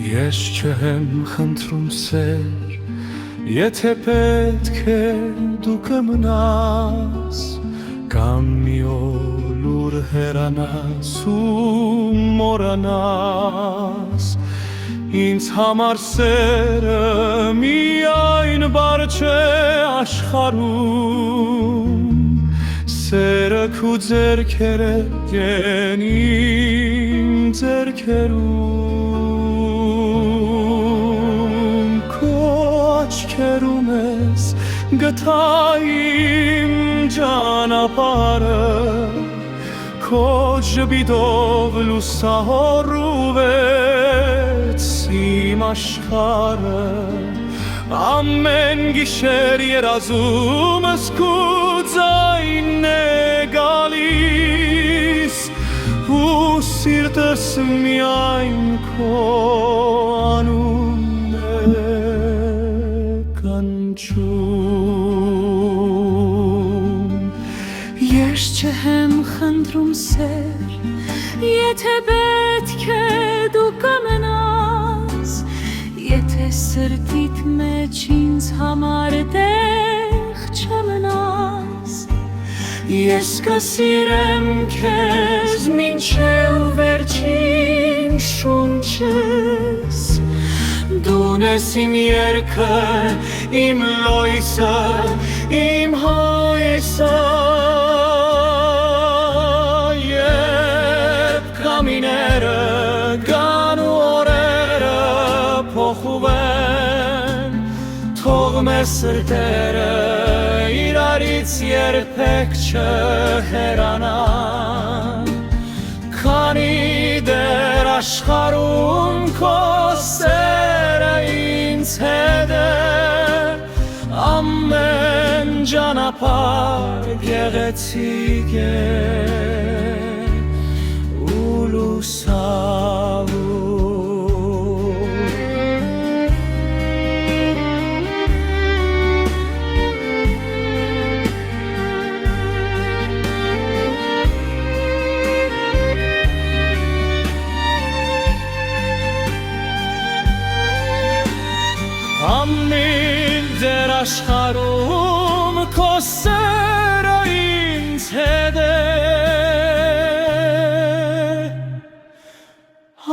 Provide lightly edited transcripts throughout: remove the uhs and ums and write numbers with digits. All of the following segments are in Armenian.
Ես չեմ խնդրում սեր, եթե պետք է դու կմնաս, կամ մի օր լուր հեռանաս ու մոռանաս, ինձ համար սերը միայն բառ չէ աշխարհում, սերը քո ձեռքերը են իմ ձեռքերում, քո աչքերում ես գտա իմ ճանապարհը, քո ժպիտով լուսահորվեց իմ աշխարհը, ամեն գիշեր երազումս քո ձայնն է գալիս, ու սիրտս միայն քո անունն է կանչում։ Ես չեմ խնդրում սեր, եթե պետք է դու կմնաս, եթե սրտիդ մեջ ինձ համար տեղ չմնաս, ես կսիրեմ քեզ մինչև վերջին շունչս, դու ես իմ երգը, իմ լույսը, իմ հույսը, երբ կամիները գան ու օրերը փոխվեն, թող մեր սրտերը իրարից երբեք չհեռանան, քանի դեռ աշխարհում քո սերը ինձ հետ է, ամեն ճանապարհ գեղեցիկ է ու լուսավոր։ Ամեն դեռ աշխարհում քո սերը ինձ հետ է,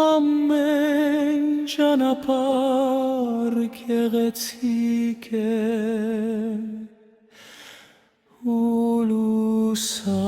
ամեն ճանապարհ գեղեցիկ է ու լուսավոր։